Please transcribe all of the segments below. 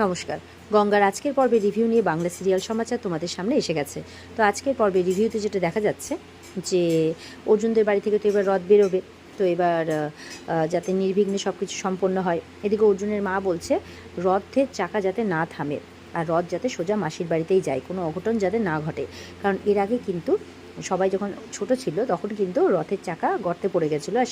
নমস্কার। গঙ্গার আজকের পর্বে রিভিউ নিয়ে বাংলা সিরিয়াল সমাচার তোমাদের সামনে এসে গেছে। তো আজকের পর্বে রিভিউতে যেটা দেখা যাচ্ছে যে অর্জুনদের বাড়ি থেকে তো এবার রথ বেরোবে। তো এবার যাতে নির্বিঘ্নে সব কিছু সম্পন্ন হয়, এদিকে অর্জুনের মা বলছে রথের চাকা যাতে না থামে আর রথ যাতে সোজা মাসির বাড়িতেই যায়, কোনো অঘটন যাতে না ঘটে। কারণ এর আগে কিন্তু সবাই যখন ছোট ছিল তখন কিন্তু রথের চাকা গর্তে পড়ে গেছিলো, আর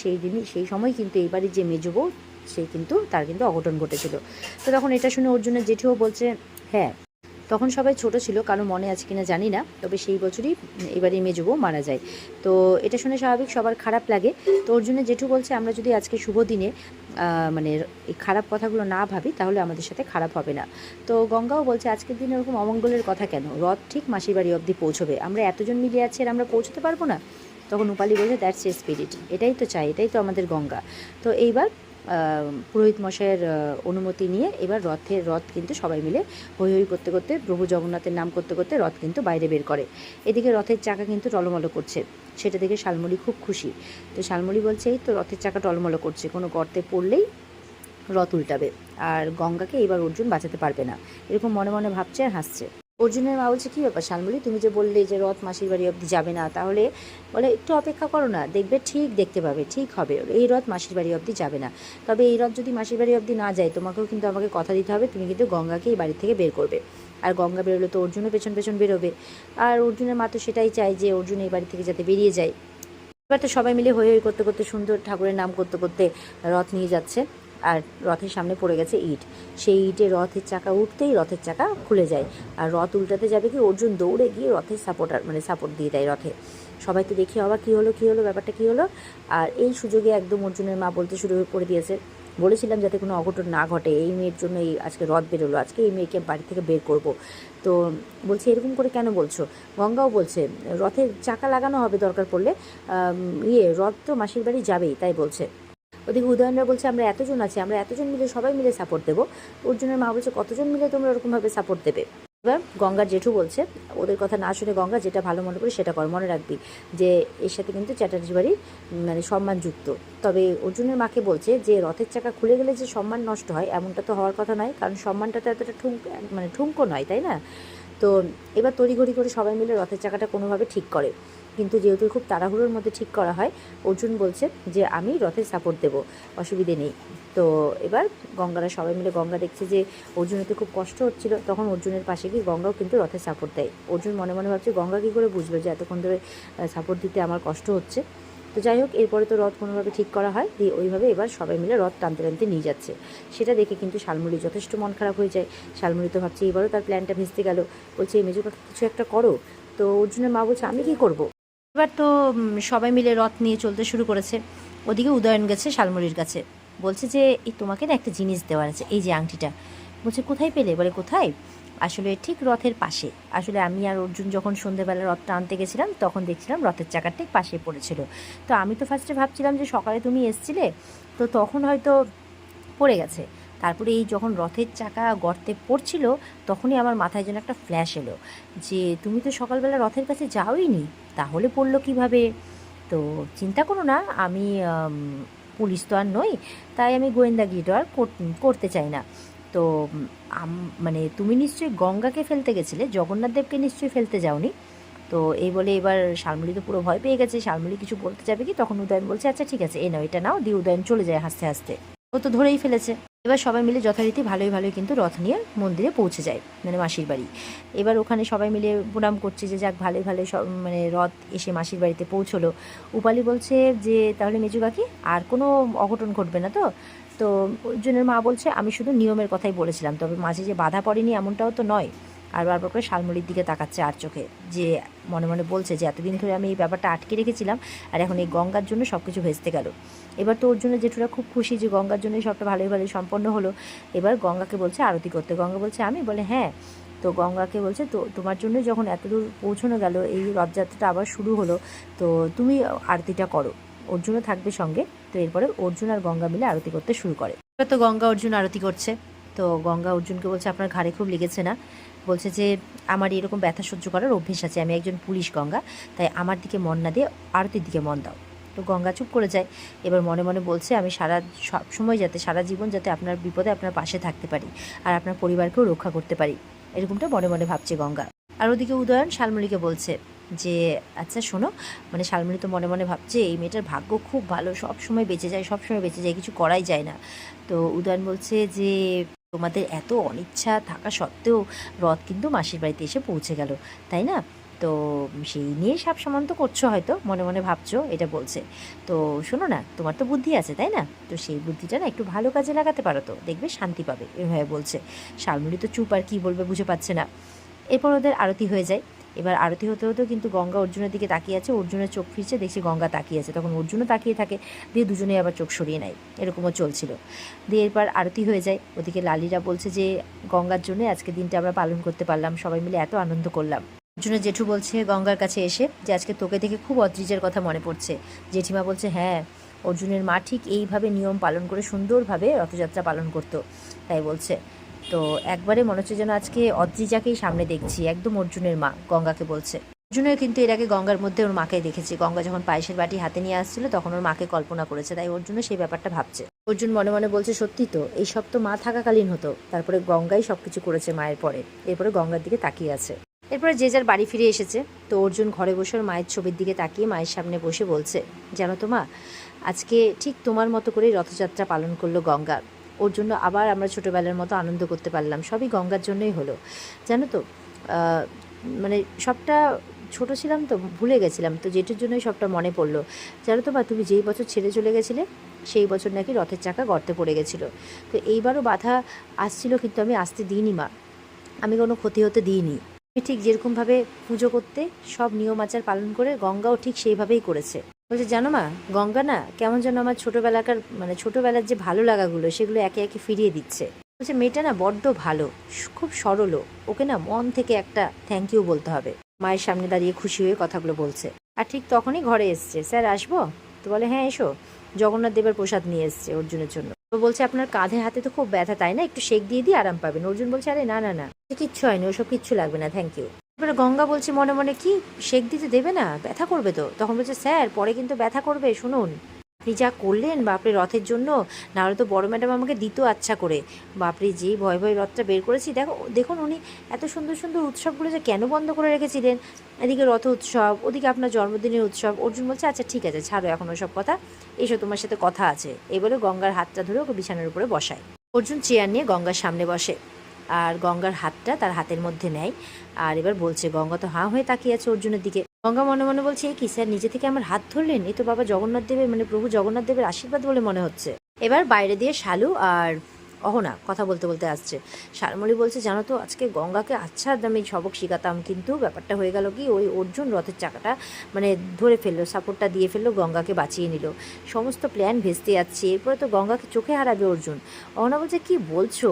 সেই সময় কিন্তু এই বাড়ির যে মেজ বউ সে কিন্তু তার কিন্তু অঘটন ঘটেছিল। তো তখন এটা শুনে অর্জুনের জেঠুও বলছে হ্যাঁ, তখন সবাই ছোট ছিল, কারো মনে আছে কিনা জানি না, তবে সেই বছরই এবারে মেজ বউ মারা যায়। তো এটা শুনে স্বাভাবিক সবার খারাপ লাগে। তো অর্জুনের জেঠু বলছে আমরা যদি আজকে শুভ দিনে মানে এই খারাপ কথাগুলো না ভাবি তাহলে আমাদের সাথে খারাপ হবে না। তো গঙ্গাও বলছে আজকের দিনে এরকম অমঙ্গলের কথা কেন, রথ ঠিক মাসির বাড়ি অবধি পৌঁছবে, আমরা এতজন মিলে আছি আর আমরা পৌঁছতে পারবো না। তখন উপালি বলছে দ্যাটস এ স্পিরিট, এটাই তো চাই, এটাই তো আমাদের গঙ্গা। তো এইবার পুরোহিত মশাইয়ের অনুমতি নিয়ে এবার রথ কিন্তু সবাই মিলে হৈ হৈ করতে করতে, প্রভু জগন্নাথের নাম করতে করতে রথ কিন্তু বাইরে বের করে। এদিকে রথের চাকা কিন্তু টলমলো করছে, সেটা দেখে শালমলি খুব খুশি। তো শালমলি বলছে এই তো রথের চাকা টলমলো করছে, কোনো গর্তে পড়লেই রথ উল্টাবে, আর গঙ্গাকে এবার অর্জুন বাঁচাতে পারবে না, এরকম মনে মনে ভাবছে আর হাসছে। অর্জুনের মা বলছে কী ব্যাপার শালমলি, তুমি যে বললে যে রথ মাসির বাড়ি অবধি যাবে না, তাহলে বলে একটু অপেক্ষা করো না, দেখবে ঠিক দেখতে পাবে, ঠিক হবে, এই রথ মাসির বাড়ি অবধি যাবে না। তবে এই রথ যদি মাসির বাড়ি অবধি না যায়, তোমাকেও কিন্তু আমাকে কথা দিতে হবে, তুমি কিন্তু গঙ্গাকে এই বাড়ি থেকে বের করবে। আর গঙ্গা বেরোলে তো অর্জুনও পেছন পেছন বেরোবে, আর অর্জুনের মা তো সেটাই চায় যে অর্জুন এই বাড়ি থেকে যাতে বেরিয়ে যায়। এবার তো সবাই মিলে হৈ হৈ করতে করতে, সুন্দর ঠাকুরের নাম করতে করতে রথ নিয়ে যাচ্ছে, আর রথের সামনে পড়ে গেছে ইট। সেই ইটে রথের চাকা উঠতেই রথের চাকা খুলে যায়, আর রথ উল্টাতে যাবে কি অর্জুন দৌড়ে গিয়ে রথের সাপোর্ট দিয়ে দেয় রথে। সবাই তো দেখি আবার কী হলো ব্যাপারটা কী হলো। আর এই সুযোগে একদম অর্জুনের মা বলতে শুরু করে দিয়েছে, বলেছিলাম যাতে কোনো অঘটন না ঘটে, এই মেয়ের জন্য এই আজকে রথ বেরোলো, আজকে এই মেয়েকে বাড়ি থেকে বের করব। তো বলছে এরকম করে কেন বলছো। গঙ্গাও বলছে রথের চাকা লাগানো হবে দরকার পড়লে, রথ তো মাসির বাড়ি যাবেই, তাই বলছে। ওদিকে উদয়নরা বলছে আমরা এতজন আছি, আমরা এতজন মিলে সবাই মিলে সাপোর্ট দেবো। অর্জুনের মা বলছে কতজন মিলে তোমরা ওরকমভাবে সাপোর্ট দেবে। এবার গঙ্গার জেঠু বলছে ওদের কথা না শুনে গঙ্গা যেটা ভালো মনে করি সেটা কর, মনে রাখবি যে এর সাথে কিন্তু চ্যাটার্জি বাড়ির সম্মানযুক্ত। তবে অর্জুনের মাকে বলছে যে রথের চাকা খুলে গেলে যে সম্মান নষ্ট হয় এমনটা তো হওয়ার কথা নয়, কারণ সম্মানটা তো এতটা ঠুনকো নয়, তাই না। তো এবার তড়িঘড়ি করে সবাই মিলে রথের চাকাটা কোনোভাবে ঠিক করে, কিন্তু যেহেতু খুব তাড়াহুড়োর মধ্যে ঠিক করা হয়, অর্জুন বলছে যে আমি রথের সাপোর্ট দেবো, অসুবিধে নেই। তো এবার গঙ্গারা সবাই মিলে, গঙ্গা দেখছে যে অর্জুনের তো খুব কষ্ট হচ্ছিল, তখন অর্জুনের পাশে গিয়ে গঙ্গাও কিন্তু রথের সাপোর্ট দেয়। অর্জুন মনে মনে ভাবছে গঙ্গা কী করে বুঝবে যে এতক্ষণ ধরে সাপোর্ট দিতে আমার কষ্ট হচ্ছে। তো যাই হোক, এরপরে তো রথ কোনোভাবে ঠিক করা হয়, দিয়ে ওইভাবে এবার সবাই মিলে রথ টানতে টানতে নিয়ে যাচ্ছে। সেটা দেখে কিন্তু শালমুড়ি যথেষ্ট মন খারাপ হয়ে যায়। শালমুড়ি তো ভাবছে এবারও তার প্ল্যানটা ভেস্তে গেল, বলছে এই মেজো কাকা কিছু একটা করো। তো অর্জুনের মা বলছে আমি কী করবো। এবার তো সবাই মিলে রথ নিয়ে চলতে শুরু করেছে। ওদিকে উদয়ন গেছে শালমুড়ির কাছে, বলছে যে এই তোমাকে না একটা জিনিস দেওয়ার আছে, এই যে আংটিটা। বলছে কোথায় পেলে, বলে কোথায়, আসলে ঠিক রথের পাশে। আসলে আমি আর অর্জুন যখন সন্ধ্যেবেলা রথটা আনতে গেছিলাম তখন দেখছিলাম রথের চাকার ঠিক পাশে পড়েছিল। তো আমি তো ফার্স্টে ভাবছিলাম যে সকালে তুমি এসছিলে তো তখন হয়তো পড়ে গেছে। তারপরে এই যখন রথের চাকা গর্তে পড়ছিল তখনই আমার মাথায় যেন একটা ফ্ল্যাশ এলো যে তুমি তো সকালবেলা রথের কাছে যাওই নি, তাহলে পড়লো কিভাবে। তো চিন্তা করো না, আমি পুলিশ তো আর নই, তাই আমি গোয়েন্দাগিরি তো আর করতে চাই না। তো তুমি নিশ্চয়ই গঙ্গাকে ফেলতে গেছিলে, জগন্নাথ দেবকে নিশ্চয়ই ফেলতে যাওনি। তো এই বলে এবার শালমলি তো পুরো ভয় পেয়ে গেছে, শালমলি কিছু বলতে যাবে কি, তখন উদয়ন বলছে আচ্ছা ঠিক আছে এই নাও, এটা নাও, দিয়ে উদয়ন চলে যায় হাসতে হাসতে, ও তো ধরেই ফেলেছে। এবার সবাই মিলে যথারীতি ভালোই ভালোই কিন্তু রথ নিয়ে মন্দিরে পৌঁছে যায়, মাসির বাড়ি। এবার ওখানে সবাই মিলে প্রণাম করছে যে যাক ভালোই ভালোই সব রথ এসে মাসির বাড়িতে পৌঁছলো। উপালি বলছে যে তাহলে মেজু কাকি আর কোনো অঘটন ঘটবে না তো। তো অর্জুনের মা বলছে আমি শুধু নিয়মের কথাই বলেছিলাম, তবে মাঝে যে বাধা পড়েনি এমনটাও তো নয়। আর বারবার করে শালমলির দিকে তাকাচ্ছে আর চোখে, যে মনে মনে বলছে যে এতদিন ধরে আমি এই ব্যাপারটা আটকে রেখেছিলাম, আর এখন এই গঙ্গার জন্য সব কিছু ভেস্তে গেল। এবার তো অর্জুনের জেঠুরা খুব খুশি যে গঙ্গার জন্যই সবটা ভালোই ভালোই সম্পন্ন হলো। এবার গঙ্গাকে বলছে আরতি করতে, গঙ্গা বলছে আমি, বলে হ্যাঁ। তো গঙ্গাকে বলছে তো তোমার জন্যই যখন এতদূর পৌঁছানো গেল, এই রথযাত্রাটা আবার শুরু হলো, তো তুমি আরতিটা করো, অর্জুনও থাকবে সঙ্গে। তো এরপরে অর্জুন আর গঙ্গা মিলে আরতি করতে শুরু করে। এবার তো গঙ্গা অর্জুন আরতি করছে। তো গঙ্গা অর্জুনকে বলছে আপনার ঘাড়ে খুব লেগেছে না। বলছে যে আমার এরকম ব্যথা সহ্য করার অভ্যেস আছে, আমি একজন পুলিশ গঙ্গা, তাই আমার দিকে মন না দিয়ে আরতির দিকে মন দাও। তো গঙ্গা চুপ করে যায়। এবার মনে মনে বলছে আমি সব সময় যাতে সারা জীবন যাতে আপনার বিপদে আপনার পাশে থাকতে পারি আর আপনার পরিবারকেও রক্ষা করতে পারি, এরকমটা মনে মনে ভাবছে গঙ্গা। আর ওদিকে উদয়ন শালমণিকে বলছে যে আচ্ছা শোনো, মানে শালমণি তো মনে মনে ভাবছে এই মেয়েটার ভাগ্য খুব ভালো, সব সময় বেঁচে যায়, সব সময় বেঁচে যায়, কিছু করাই যায় না। তো উদয়ন বলছে যে তোমাদের এত অনিচ্ছা থাকা সত্ত্বেও রথ কিন্তু মাসির বাড়িতে এসে পৌঁছে গেল, তাই না? তো সেই নিয়ে সাপ সমান্ত করছো হয়তো, মনে মনে ভাবছো, এটা বলছে। তো শোনো না, তোমার তো বুদ্ধি আছে তাই না, তো সেই বুদ্ধিটা না একটু ভালো কাজে লাগাতে পারো তো, দেখবে শান্তি পাবে, এভাবে বলছে। শালমণি তো চুপ, আর কী বলবে বুঝে পাচ্ছে না। এরপর ওদের আরতি হয়ে যায়। এবার আরতি হতে হতেও কিন্তু গঙ্গা অর্জুনের দিকে তাকিয়ে আছে, অর্জুনের চোখ ফিরছে, দেখছি গঙ্গা তাকিয়ে আছে, তখন অর্জুনও তাকিয়ে থাকে, দিয়ে দুজনেই আবার চোখ সরিয়ে নেয়, এরকমও চলছিল। দিয়ে এরপর আরতি হয়ে যায়। ওদিকে লালিরা বলছে যে গঙ্গার জন্য আজকে দিনটা আমরা পালন করতে পারলাম, সবাই মিলে এত আনন্দ করলাম। অর্জুনের জেঠু বলছে গঙ্গার কাছে এসে যে আজকে তোকে দেখে খুব অদ্রিজের কথা মনে পড়ছে। জেঠিমা বলছে হ্যাঁ, অর্জুনের মা ঠিক এইভাবে নিয়ম পালন করে সুন্দরভাবে রথযাত্রা পালন করতো, তাই বলছে। তো একবারে মনে হচ্ছে যেন আজকে অদ্রিজাকেই সামনে দেখছি, একদম অর্জুনের মা গঙ্গাকে বলছে। অর্জুনের কিন্তু এর আগে গঙ্গার মধ্যে ওর মাকে দেখেছি, গঙ্গা যখন পায়েসের বাটি হাতে নিয়ে আসছিল তখন ওর মাকে কল্পনা করেছে, তাই অর্জুনও সেই ব্যাপারটা ভাবছে। অর্জুন মনে মনে বলছে সত্যি তো, এই সব তো মা থাকাকালীন হতো, তারপরে গঙ্গাই সব কিছু করেছে মায়ের পরে, এরপরে গঙ্গার দিকে তাকিয়ে আছে। এরপরে যে যার বাড়ি ফিরে এসেছে। তো অর্জুন ঘরে বসে ওর মায়ের ছবির দিকে তাকিয়ে মায়ের সামনে বসে বলছে জানো তো মা, আজকে ঠিক তোমার মতো করেই রথযাত্রা পালন করলো গঙ্গা, ওর জন্য আবার আমরা ছোটোবেলার মতো আনন্দ করতে পারলাম, সবই গঙ্গার জন্যই হলো। জানো তো মানে সবটা ছোট ছিলাম তো ভুলে গেছিলাম, তো যেটার জন্যই সবটা মনে পড়লো। জানো তো মা, তুমি যেই বছর ছেড়ে চলে গেছিলে সেই বছর নাকি রথের চাকা গর্তে পড়ে গেছিলো, তো এইবারও বাধা আসছিল, কিন্তু আমি আসতে দিইনি মা, আমি কোনো ক্ষতি হতে দিইনি। আমি ঠিক যেরকমভাবে পুজো করতে সব নিয়ম আচার পালন করে গঙ্গাও ঠিক সেইভাবেই করেছে। বলছে জানো মা, গঙ্গা না কেমন যেন আমার ছোটোবেলার যে ভালো লাগাগুলো সেগুলো একে একে ফিরিয়ে দিচ্ছে। বলছে মেয়েটা না বড্ড ভালো, খুব সরলও, ওকে না মন থেকে একটা থ্যাংক ইউ বলতে হবে। মায়ের সামনে দাঁড়িয়ে খুশি হয়ে কথাগুলো বলছে। আর ঠিক তখনই ঘরে এসছে, স্যার আসবো? তো বলে হ্যাঁ এসো, জগন্নাথ দেবের প্রসাদ নিয়ে এসছে অর্জুনের জন্য। তো বলছে আপনার কাঁধে হাতে তো খুব ব্যথা তাই না, একটু শেক দিয়ে আরাম পাবেন। অর্জুন বলছে আরে না না না, কিচ্ছু হয়নি, ওসব কিচ্ছু লাগবে না, থ্যাংক ইউ। এবারে গঙ্গা বলছে মনে মনে কি শেক দিতে দেবে না, ব্যথা করবে তো। তখন বলছে স্যার পরে কিন্তু ব্যথা করবে, শুনুন আপনি যা করলেন বাপরে রথের জন্য, নাহলে তো বড় ম্যাডাম আমাকে দিত আচ্ছা করে, বাপরে যেই ভয় ভয় রথটা বের করেছি, দেখুন উনি এত সুন্দর সুন্দর উৎসবগুলো যে কেন বন্ধ করে রেখেছিলেন, এদিকে রথ উৎসব, ওদিকে আপনার জন্মদিনের উৎসব। অর্জুন বলছে আচ্ছা ঠিক আছে ছাড়ো এখন ওসব কথা, এসো তোমার সাথে কথা আছে। এই বলে গঙ্গার হাতটা ধরে ওকে বিছানার উপরে বসায়। অর্জুন চেয়ার নিয়ে গঙ্গার সামনে বসে আর গঙ্গার হাতটা তার হাতের মধ্যে নেয়। আর এবার বলছে, গঙ্গা তো হাঁ হয়ে তাকিয়ে আছে অর্জুনের দিকে। গঙ্গা মনে মনে বলছে এই কি স্যার, নিজে থেকে আমার হাত ধরলেন, এ তো বাবা জগন্নাথ দেবের মানে প্রভু জগন্নাথ দেবের আশীর্বাদ বলে মনে হচ্ছে। এবার বাইরে দিয়ে শালু আর অহনা কথা বলতে বলতে আসছে। শালমণি বলছে জানো তো আজকে গঙ্গাকে আচ্ছা আমি সবক শিখাতাম, কিন্তু ব্যাপারটা হয়ে গেল কি ওই অর্জুন রথের চাকাটা মানে ধরে ফেললো, সাপোর্টটা দিয়ে ফেললো, গঙ্গাকে বাঁচিয়ে নিল, সমস্ত প্ল্যান ভেস্তে যাচ্ছে, এরপরে তো গঙ্গাকে চোখে হারাবে অর্জুন। অহনা বলছে কি বলছো,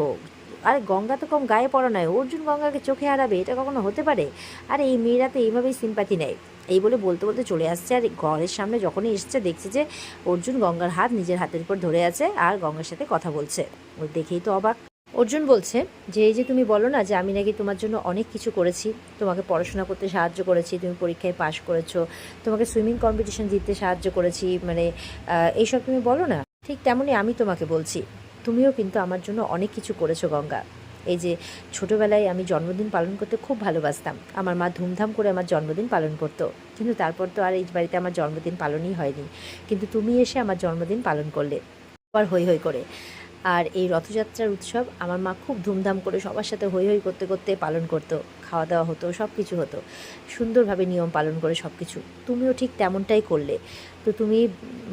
আরে গঙ্গা তো কম গায়ে পড়া নয়, অর্জুন গঙ্গাকে চোখে হারাবে, এটা কখনো হতে পারে? আর এই মেয়েরা তো এইভাবেই সিম্প্যাথি নেয়। এই বলে বলতে বলতে চলে আসছে, আর ঘরের সামনে যখনই এসছে দেখছে যে অর্জুন গঙ্গার হাত নিজের হাতের উপর ধরে আছে আর গঙ্গার সাথে কথা বলছে। ও দেখেই তো অবাক। অর্জুন বলছে যে এই যে তুমি বলো না যে আমি নাকি তোমার জন্য অনেক কিছু করেছি, তোমাকে পড়াশোনা করতে সাহায্য করেছি, তুমি পরীক্ষায় পাশ করেছো, তোমাকে সুইমিং কম্পিটিশন জিততে সাহায্য করেছি, মানে এইসব তুমি বলো না, ঠিক তেমনই আমি তোমাকে বলছি, তুমিও কিন্তু আমার জন্য অনেক কিছু করেছো গঙ্গা। এই যে ছোটোবেলায় আমি জন্মদিন পালন করতে খুব ভালোবাসতাম, আমার মা ধুমধাম করে আমার জন্মদিন পালন করতো, কিন্তু তারপর তো আর এই বাড়িতে আমার জন্মদিন পালনই হয়নি, কিন্তু তুমি এসে আমার জন্মদিন পালন করলে আবার হই হই করে। আর এই রথযাত্রার উৎসব আমার মা খুব ধুমধাম করে সবার সাথে হই হই করতে করতে পালন করতো, খাওয়া দাওয়া হতো, সব কিছু হতো সুন্দরভাবে নিয়ম পালন করে সব কিছু, তুমিও ঠিক তেমনটাই করলে। তো তুমি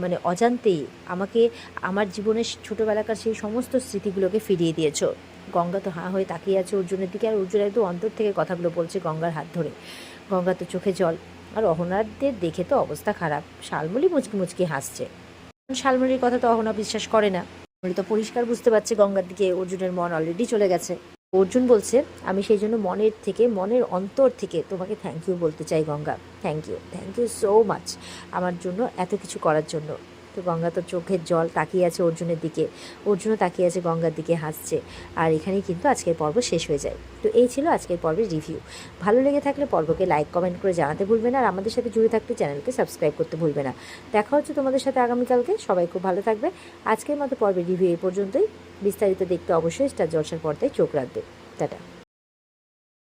মানে অজান্তেই আমাকে আমার জীবনের ছোটোবেলাকার সেই সমস্ত স্মৃতিগুলোকে ফিরিয়ে দিয়েছো। গঙ্গা তো হাঁ হয়ে তাকিয়ে আছে অর্জুনের দিকে, আর অর্জুন একদম অন্তর থেকে কথাগুলো বলছে গঙ্গার হাত ধরে। গঙ্গা তো চোখে জল, আর অহনাদের দেখে তো অবস্থা খারাপ। শালমণি মুচকি মুচকি হাসছে। শালমণির কথা তো অহনা বিশ্বাস করে না, শালমণি তো পরিষ্কার বুঝতে পারছে গঙ্গার দিকে অর্জুনের মন অলরেডি চলে গেছে। অর্জুন বলছে আমি সেই জন্য মনের অন্তর থেকে তোমাকে থ্যাংক ইউ বলতে চাই Ganga, thank you so much আমার জন্য এত কিছু করার জন্য। তো গঙ্গা তো চোখের জল তাকিয়ে আছে অর্জুনের দিকে, অর্জুনও তাকিয়ে আছে গঙ্গার দিকে হাসছে। আর এখানেই কিন্তু আজকের পর্ব শেষ হয়ে যায়। তো এই ছিল আজকের পর্বের রিভিউ। ভালো লেগে থাকলে পর্বকে লাইক কমেন্ট করে জানাতে ভুলবে না, আর আমাদের সাথে জুড়ে থাকতে চ্যানেলকে সাবস্ক্রাইব করতে ভুলবে না। দেখা হচ্ছে তোমাদের সাথে আগামীকালকে। সবাই খুব ভালো থাকবে। আজকের মতো পর্বের রিভিউ এই পর্যন্তই। বিস্তারিত দেখতে অবশ্যই স্টার জলসার পর্দায় চোখ রাখবে। টাটা।